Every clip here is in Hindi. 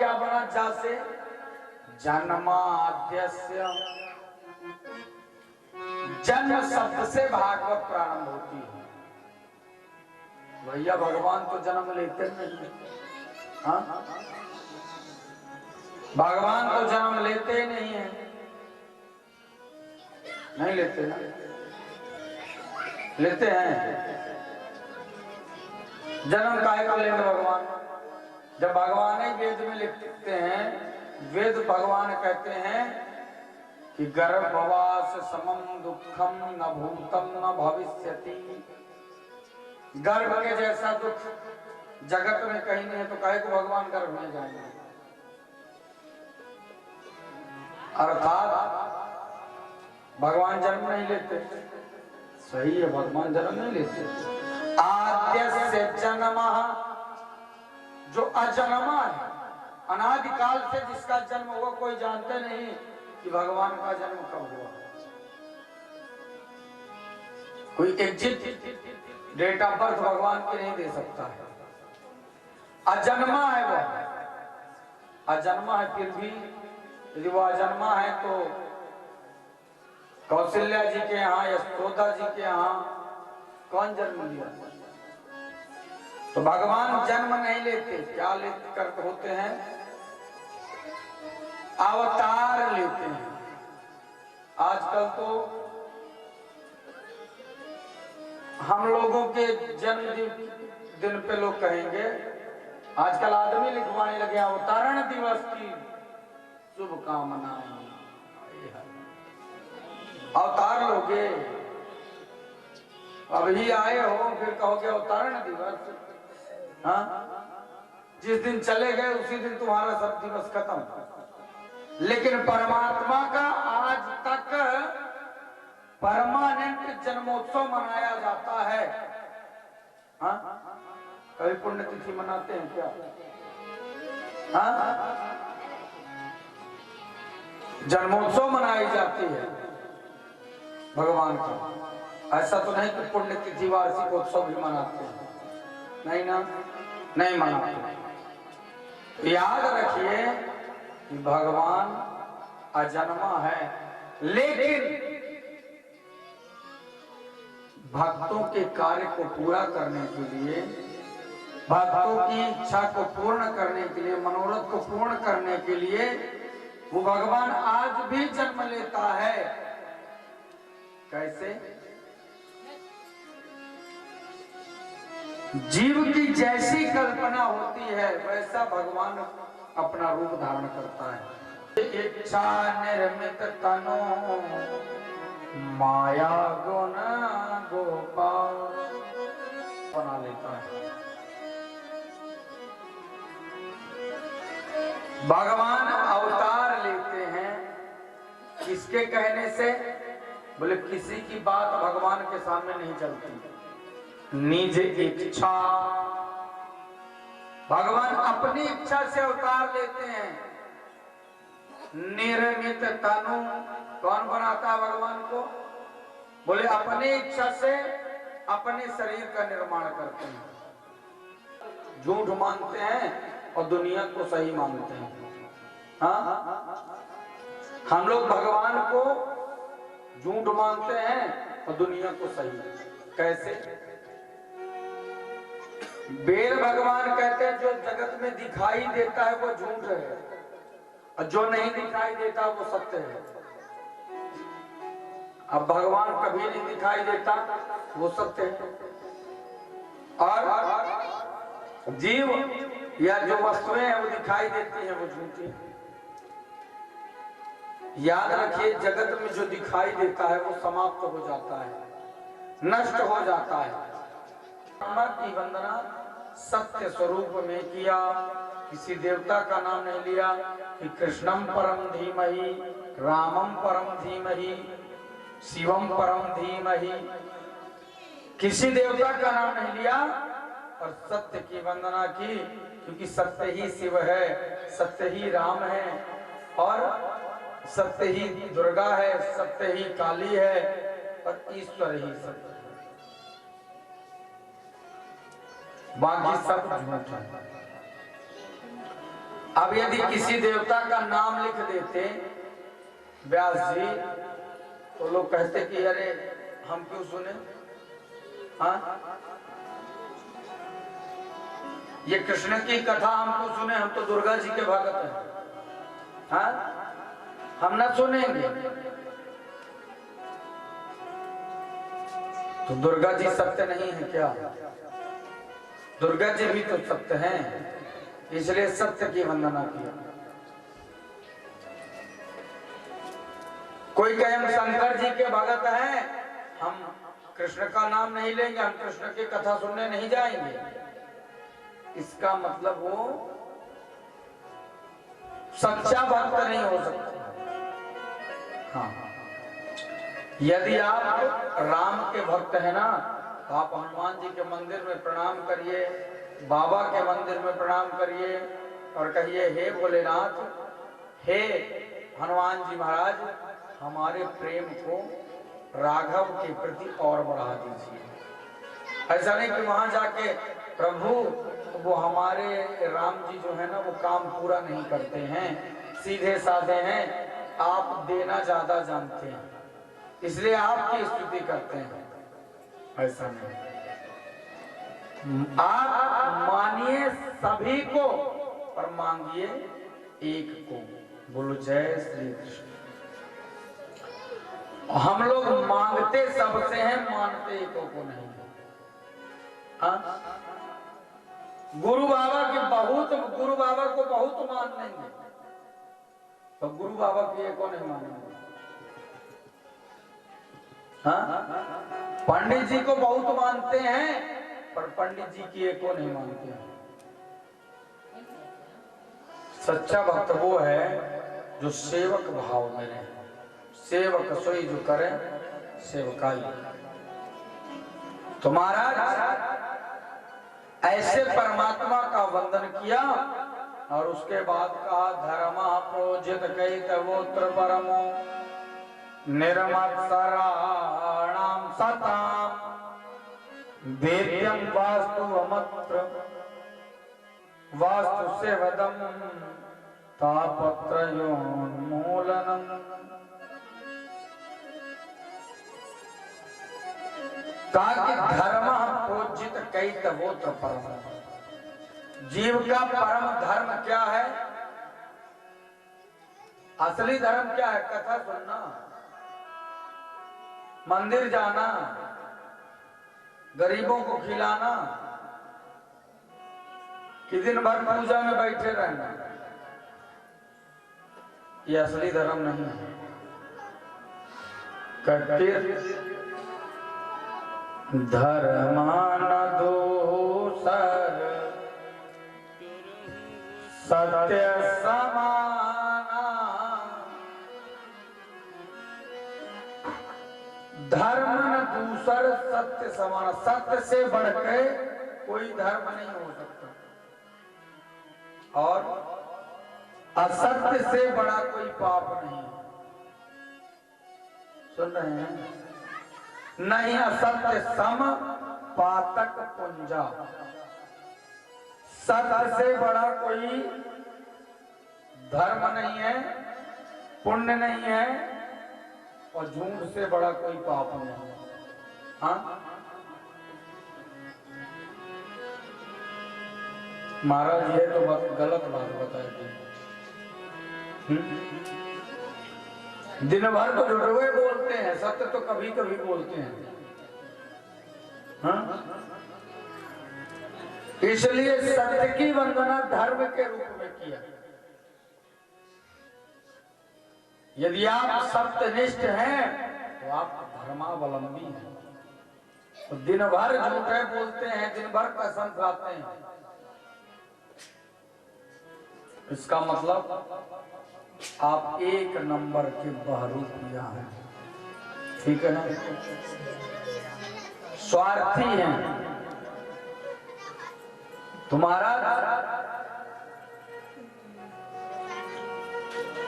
क्या बना जा से? जन्माद्यस्य, जन्म शब्द से भागवत प्रारंभ होती है। भैया भगवान तो जन्म लेते नहीं, हाँ भगवान तो जन्म लेते ही नहीं है, नहीं लेते ना, लेते हैं? जन्म काहे को लेंगे भगवान? जब भगवान ही वेद में लिखते हैं, वेद भगवान कहते हैं कि गर्भवास समम दुखम न भूतम न भविष्यति। गर्भ के जैसा दुख जगत में कहीं नहीं है, तो काहे को भगवान गर्भ में जाएंगे? अर्थात भगवान जन्म नहीं लेते। सही है, भगवान जन्म नहीं लेते। आद्यस्य जन्मः, जो अजन्मा है, अनादिकाल से जिसका जन्म हुआ, कोई जानते नहीं कि भगवान का जन्म कब हुआ। कोई एग्जैक्ट डेट ऑफ बर्थ भगवान की नहीं दे सकता है। अजन्मा है वो, अजन्मा है। फिर भी यदि वो अजन्मा है तो कौशल्या जी के यहाँ, यशोदा जी के यहाँ कौन जन्म लिया? तो भगवान जन्म नहीं लेते, क्या लेते करते होते हैं? अवतार लेते हैं। आजकल तो हम लोगों के जन्मदिन पे लोग कहेंगे, आजकल आदमी लिखवाने लगे अवतरण दिवस की शुभकामनाएं। अवतार लोगे, अभी आए हो फिर कहोगे अवतरण दिवस? हाँ, जिस दिन चले गए उसी दिन तुम्हारा सब दिवस खत्म। लेकिन परमात्मा का आज तक परमानेंट जन्मोत्सव मनाया जाता है। हाँ, कभी पुण्यतिथि मनाते हैं क्या? हाँ, जन्मोत्सव मनाई जाती है भगवान का। ऐसा तो नहीं कि पुण्यतिथि वार्षिक उत्सव भी मनाते हैं, नहीं ना, नहीं मनाते। याद रखिए कि भगवान अजन्मा है, लेकिन भक्तों के कार्य को पूरा करने के लिए, भक्तों की इच्छा को पूर्ण करने के लिए, मनोरथ को पूर्ण करने के लिए वो भगवान आज भी जन्म लेता है। कैसे? जीव की जैसी कल्पना होती है वैसा भगवान अपना रूप धारण करता है। इच्छा निर्मित तनो माया गुण गोपाल बना लेता है। भगवान अवतार लेते हैं, किसके कहने से? बोले किसी की बात भगवान के सामने नहीं चलती। निज इच्छा, भगवान अपनी इच्छा से अवतार लेते हैं। निर्मित तनु, कौन बनाता है भगवान को? बोले अपनी इच्छा से अपने शरीर का निर्माण करते हैं। झूठ मानते हैं और दुनिया को सही मानते हैं। हाँ, हम लोग भगवान को झूठ मानते हैं और दुनिया को सही। कैसे? वेद भगवान कहते हैं जो जगत में दिखाई देता है वो झूठ है, और जो नहीं दिखाई देता वो सत्य है। अब भगवान कभी नहीं दिखाई देता, वो सत्य है, और जीव या जो वस्तुएं हैं वो दिखाई देती हैं वो झूठी है। याद रखिए, जगत में जो दिखाई देता है वो समाप्त हो जाता है, नष्ट हो जाता है। की वंदना सत्य स्वरूप में किया, किसी देवता का नाम नहीं लिया कि कृष्णम परम धीमहि, रामम परम धीमहि, शिवम परम धीमहि, किसी देवता का नाम नहीं लिया और सत्य की वंदना की, क्योंकि सत्य ही शिव है, सत्य ही राम है, और सत्य ही दुर्गा है, सत्य ही काली है, और ईश्वर ही सत्य है, बाकी सब झूठ है। अब यदि किसी देवता का नाम लिख देते व्यास जी, तो लोग कहते कि अरे हम क्यों सुने, हाँ ये कृष्ण की कथा हमको सुने, हम तो दुर्गा जी के भगत हैं, हाँ हम ना सुनेंगे। तो दुर्गा जी सत्य नहीं है क्या? दुर्गा जी भी तो सत्य हैं, इसलिए सत्य की वंदना किया। कोई कहे हम शंकर जी के भगत हैं, हम कृष्ण का नाम नहीं लेंगे, हम कृष्ण की कथा सुनने नहीं जाएंगे, इसका मतलब वो सच्चा भक्त नहीं हो सकता। हाँ, यदि आप राम के भक्त हैं ना, तो आप हनुमान जी के मंदिर में प्रणाम करिए, बाबा के मंदिर में प्रणाम करिए और कहिए हे भोलेनाथ, हे हनुमान जी महाराज, हमारे प्रेम को राघव के प्रति और बढ़ा दीजिए। ऐसा नहीं कि वहां जाके प्रभु वो हमारे राम जी जो है ना वो काम पूरा नहीं करते हैं, सीधे साधे हैं, आप देना ज्यादा जानते हैं इसलिए आपकी स्तुति करते हैं। ऐसा नहीं, आप मानिए सभी को और मांगिए एक को। बोलो जय श्री कृष्ण। हम लोग मांगते सबसे हैं, मानते एक को नहीं। हाँ? गुरु बाबा को बहुत मान लेंगे, तो गुरु बाबा की एक को नहीं मानेंगे। हाँ? पंडित जी को बहुत मानते हैं, पर पंडित जी की एक को नहीं मानते हैं। सच्चा भक्त वो है जो सेवक भाव में रहे, सेवक सोई जो करे सेवकाई। तो महाराज ऐसे परमात्मा का वंदन किया और उसके बाद कहा धर्म प्रोजित कई तवोत्र परमो निर्मत्सराणाम सताम वेद्यम वास्तु अमत्र वास्तु से वदम तापत्रयोन्मूलनम। कहा कि धर्म प्रोजित कई तवोत्र परम, जीव का परम धर्म क्या है? असली धर्म क्या है? कथा सुनना, मंदिर जाना, गरीबों को खिलाना, कि दिन भर पूजा में बैठे रहना, ये असली धर्म नहीं है। धर्मान दूसर सत्य समाना, धर्म न दूसर सत्य समाना। सत्य से बढ़ के कोई धर्म नहीं हो सकता और असत्य से बड़ा कोई पाप नहीं। सुन रहे हैं? नहीं असत्य सम पातक पुंजा। सत्य से बड़ा कोई धर्म नहीं है, पुण्य नहीं है, और झूठ से बड़ा कोई पाप नहीं है। हाँ महाराज ये तो गलत बात बताई थी। दिन भर तो झूठे बोलते हैं, सत्य तो कभी कभी बोलते हैं। हाँ? इसलिए सत्य की वंदना धर्म के रूप में किया। यदि आप सत्यनिष्ठ हैं तो आप धर्मावलंबी हैं। तो दिन भर झूठे बोलते हैं, दिन भर कसम खाते हैं, इसका मतलब आप एक नंबर के बहरूपिया हैं। ठीक है ना? स्वार्थी हैं। तुम्हारा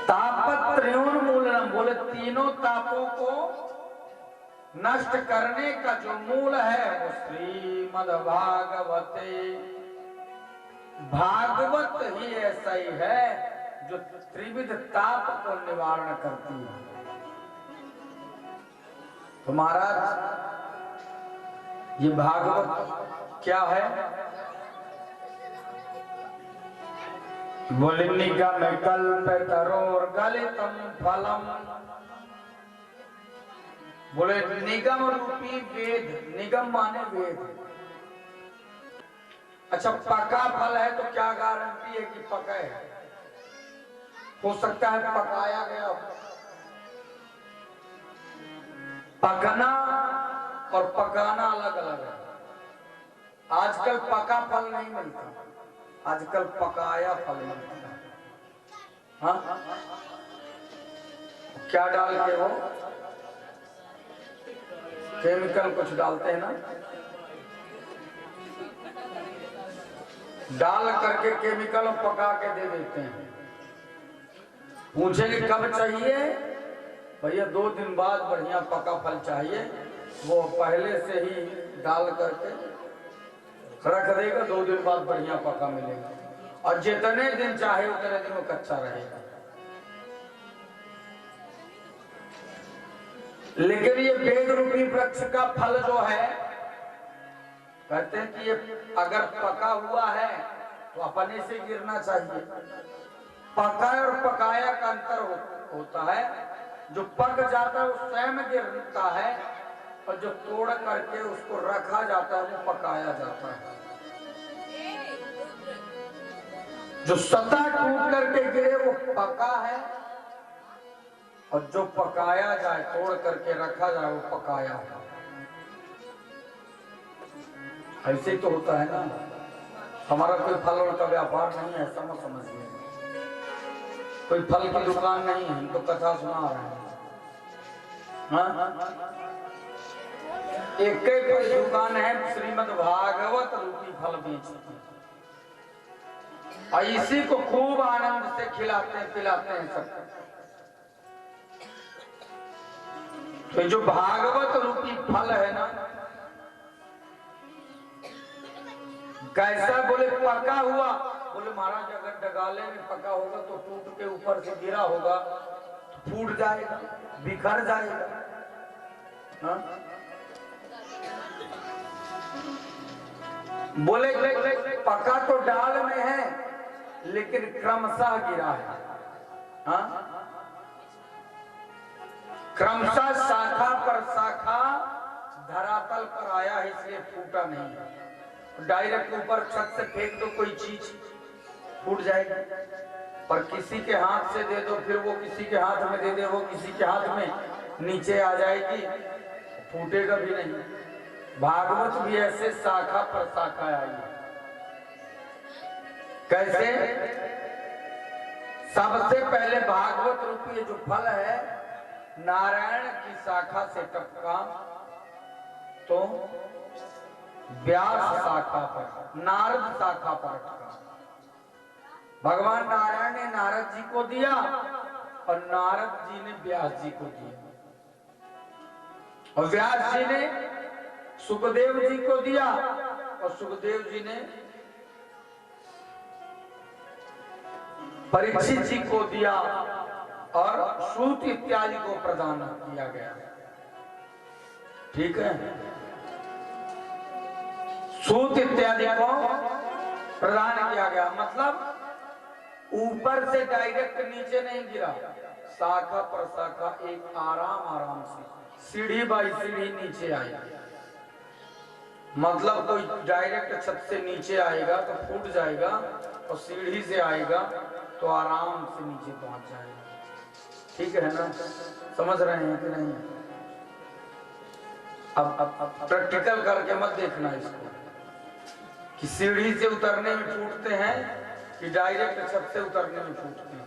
तापत्रयोन्मूलनम, बोले तीनों तापों को नष्ट करने का जो मूल है वो श्रीमद् भागवते भागवत ही ऐसा ही है जो त्रिविध ताप को निवारण करती है। तो महाराज ये भागवत क्या है? बोले निगम कल्पतरोर गलितम फलम। बोले निगम रूपी वेद, निगम माने वेद। अच्छा पका फल है तो क्या गारंटी है कि पका है? हो सकता है पकाया गया। पकना और पकाना अलग अलग है। आजकल पका फल नहीं मिलता, आजकल पकाया फल मिलता है। हाँ क्या डाल के वो केमिकल कुछ डालते हैं ना, डाल करके केमिकल पका के दे देते हैं। पूछेंगे कब चाहिए? भैया 2 दिन बाद बढ़िया पका फल चाहिए। वो पहले से ही डाल करके रख देगा, 2 दिन बाद बढ़िया पका मिलेगा। और जितने दिन चाहे उतने दिन वो कच्चा रहेगा। लेकिन ये वेद रूपी वृक्ष का फल जो है, कहते हैं कि ये अगर पका हुआ है तो अपने से गिरना चाहिए। पका और पकाया का अंतर होता है। जो पक जाता है वो स्वयं गिरता है, और जो तोड़ करके उसको रखा जाता है वो पकाया जाता है। जो सतह टूट करके गिरे वो पका है, और जो पकाया जाए, तोड़ करके रखा जाए, वो पकाया है। ऐसे ही तो होता है ना। हमारा कोई फल का व्यापार नहीं है, ऐसा मत समझिए। कोई फल की दुकान नहीं है, हम तो कथा सुना रहे हैं। हाँ? एक कोई दुकान है श्रीमद् भागवत रूपी फल बेचती है, और इसी को खूब आनंद से खिलाते पिलाते हैं सबको। तो जो भागवत रूपी फल है ना, कैसा? बोले पका हुआ। बोले महाराज अगर डगाले में पका होगा तो टूट के ऊपर से गिरा होगा तो फूट जाएगा, बिखर जाएगा। हाँ? बोले पका तो डाल में है, लेकिन क्रमशः गिरा है। हाँ? क्रमशः शाखा पर शाखा धरातल पर आया है, इसलिए फूटा नहीं है। डायरेक्ट ऊपर छत से फेंक दो कोई चीज, फूट जाएगी। पर किसी के हाथ से दे दो, फिर वो किसी के हाथ में दे दे, वो किसी के हाथ में नीचे आ जाएगी, फूटेगा भी नहीं। भागवत भी ऐसे शाखा पर शाखा आई है। कैसे? सबसे पहले भागवत रूपी जो फल है, नारायण की शाखा से टपका तो व्यास शाखा पर, नारद शाखा पर अटका। भगवान नारायण ने नारद जी को दिया, और नारद जी ने व्यास जी को दिया, और व्यास जी ने सुखदेव जी को दिया, और सुखदेव जी ने परीक्षित जी को दिया, और सूत इत्यादि को प्रदान किया गया। ठीक है? सूत इत्यादि को प्रदान किया गया, मतलब ऊपर से डायरेक्ट नीचे नहीं गिरा, शाखा पर शाखा एक आराम आराम से सीढ़ी बाई सीढ़ी नीचे आई। मतलब कोई डायरेक्ट छत से नीचे आएगा तो फूट जाएगा, और सीढ़ी से आएगा तो आराम से नीचे पहुंच जाएगा। ठीक है ना? समझ रहे हैं कि नहीं? अब प्रैक्टिकल करके मत देखना इसको कि सीढ़ी से उतरने में फूटते हैं कि डायरेक्ट छत से उतरने में फूटते हैं।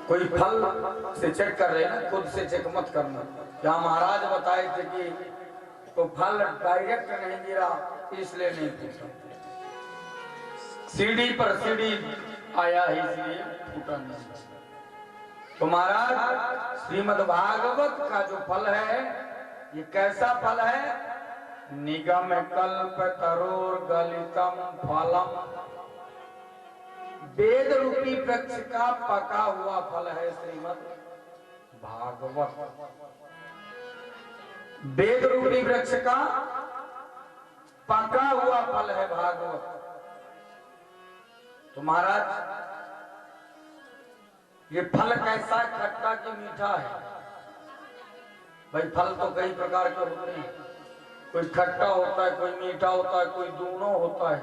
कोई फल से चेक कर रहे हैं, खुद से चेक मत करना। क्या महाराज बताए थे कि तो फल डायरेक्ट नहीं गिरा इसलिए नहीं फूटा, सीढ़ी पर सीढ़ी आया है इसलिए फूटा नहीं। तो महाराज श्रीमद् भागवत का जो फल है, ये कैसा फल है? निगम कल्प तरोर गलितम फलम, वेद रूपी वृक्ष का पका हुआ फल है श्रीमद् भागवत। वेद रूपी वृक्ष का पका हुआ फल है भागवत। तो महाराज ये फल कैसा है, खट्टा कि मीठा है? भाई फल तो कई प्रकार के होते हैं, कोई खट्टा होता है, कोई मीठा होता है, कोई दोनों होता है।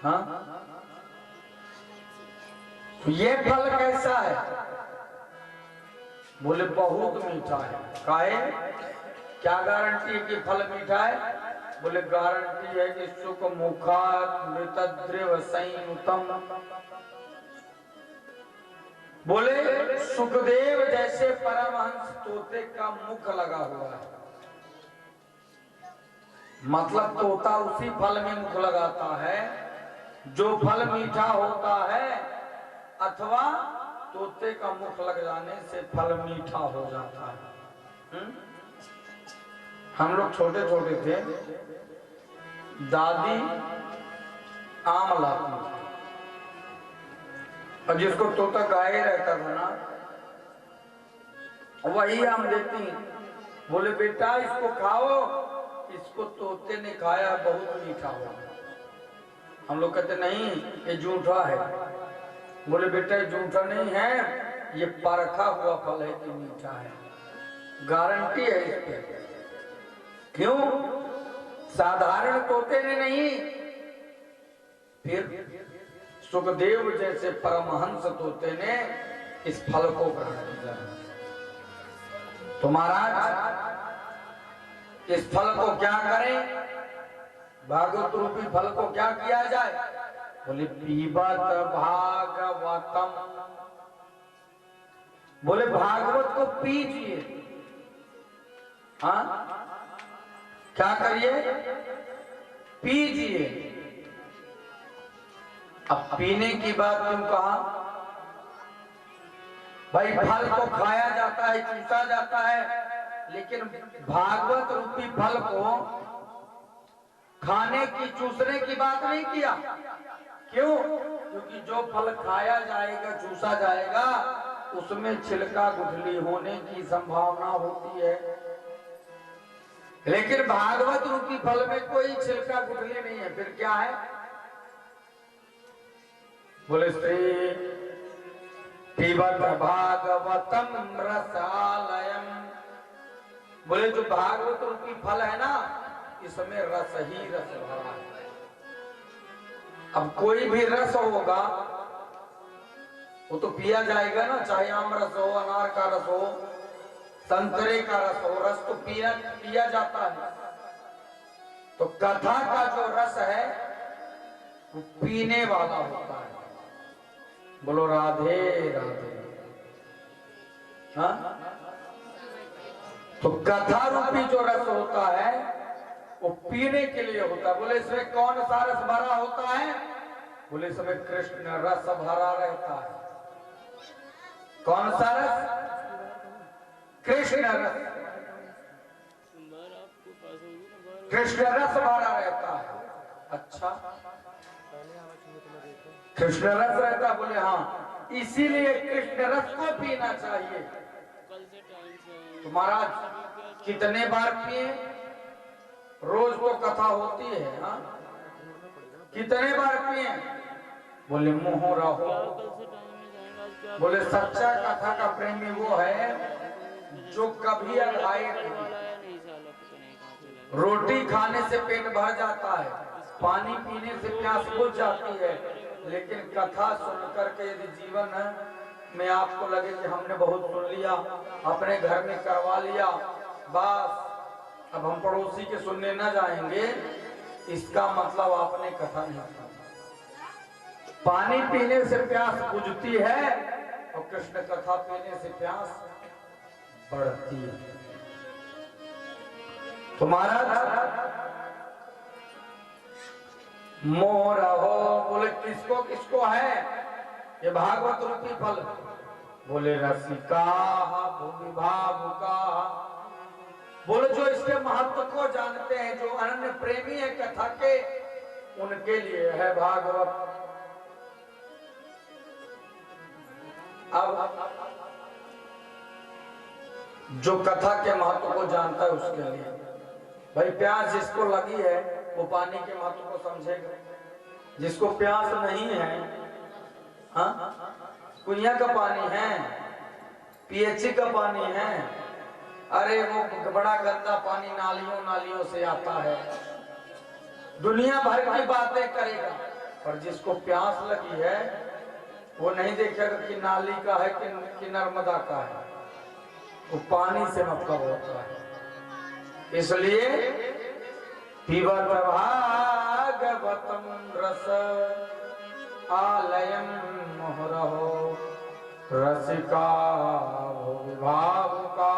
हाँ, तो ये फल कैसा है? बोले बहुत मीठा है। काहे? क्या गारंटी है कि फल मीठा है? बोले गारंटी है कि सुख मुखात मृतद्रव संयुतम। बोले सुखदेव जैसे परमहंस तोते का मुख लगा हुआ है। मतलब तोता उसी फल में मुख लगाता है जो फल मीठा होता है, अथवा तोते का मुख लग जाने से फल मीठा हो जाता है। हम लोग छोटे छोटे थे, दादी आम लाती और जिसको तोता गाये रहता था ना, वही आम देती। बोले बेटा इसको खाओ, इसको तोते ने खाया बहुत मीठा हो। हम लोग कहते नहीं ये झूठा है। बोले बेटा ये झूठा नहीं है, ये परखा हुआ फल है कि मीठा है, गारंटी है इस पे। क्यों? साधारण तोते ने नहीं, फिर सुखदेव जैसे परमहंस तोते ने इस फल को ग्रहण किया। तो महाराज इस फल को क्या करें? भागवत रूपी फल को क्या किया जाए? बोले पीबत भागवतम। बोले भागवत को पीजिए। हाँ, क्या करिए? पीजिए। अब पीने की बात क्यों कहा? भाई फल को खाया जाता है, चूसा जाता है, लेकिन भागवत रूपी फल को खाने की, चूसने की बात नहीं किया। क्यों? क्योंकि जो फल खाया जाएगा, चूसा जाएगा, उसमें छिलका गुठली होने की संभावना होती है। लेकिन भागवत रूपी फल में कोई छिलका गुठली नहीं है। फिर क्या है? बोले श्री पिबत भागवतम रसालयम। बोले जो भागवत रूपी फल है ना, इसमें रस ही रस भरा है। अब कोई भी रस होगा वो तो पिया जाएगा ना, चाहे आम रस हो, अनार का रस हो, संतरे का रस हो, रस तो पिया जाता है। तो कथा का जो रस है वो पीने वाला होता है। बोलो राधे राधे। हाँ, तो कथा रूपी जो रस होता है वो पीने के लिए होता है। बोले इसमें कौन सा रस भरा होता है? बोले इसमें कृष्ण रस भरा रहता है। कौन सा रस? कृष्ण रस। कृष्ण रस भरा रहता है। अच्छा, कृष्ण रस रहता? बोले हाँ, इसीलिए कृष्ण रस को पीना चाहिए। तो महाराज कितने बार पिए? रोज तो कथा होती है। हाँ, कितने बार पिए? बोले मुंह रहो। बोले सच्चा कथा का प्रेमी वो है जो कभी अघाये नहीं। रोटी खाने से पेट भर जाता है, पानी पीने से प्यास बुझ जाती है, लेकिन कथा सुन करके यदि जीवन में आपको लगे कि हमने बहुत सुन लिया, अपने घर में करवा लिया, बस अब हम पड़ोसी के सुनने न जाएंगे, इसका मतलब आपने कथा नहीं सुना। पानी पीने से प्यास बुझती है और कृष्ण कथा पीने से प्यास बढ़ती है। तो महाराज मोर हो। बोले किसको किसको है ये भागवत रूपी फल? बोले रसिका भूमि भावुका। बोलो जो इसके महत्व को जानते हैं, जो अनन्य प्रेमी है कथा के, उनके लिए है भागवत। अब जो कथा के महत्व को जानता है उसके लिए, भाई प्यास जिसको लगी है वो पानी के महत्व को समझेगा, जिसको प्यास नहीं है, हाँ, कुइया का पानी है, पीएचई का पानी है, अरे वो बड़ा गंदा पानी नालियों से आता है, दुनिया भर की बातें करेगा, पर जिसको प्यास लगी है वो नहीं देखेगा कि नाली का है कि नर्मदा का है, वो पानी से मतलब होता है। इसलिए पिबत भागवतम रस आलयम मुहुरहो रसिका विभावुका।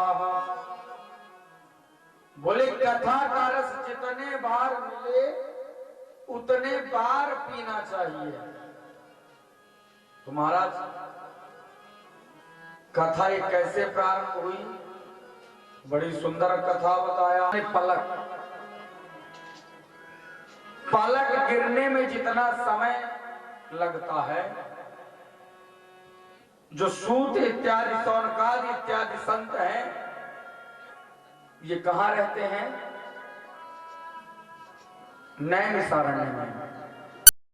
बोले कथा का रस जितने बार मिले उतने बार पीना चाहिए। तो महाराज कथा एक कैसे प्रारंभ हुई, बड़ी सुंदर कथा बताया। पलक गिरने में जितना समय लगता है, जो सूत इत्यादि सौनकादि इत्यादि संत हैं, ये कहाँ रहते हैं? नैमिषारण्य में।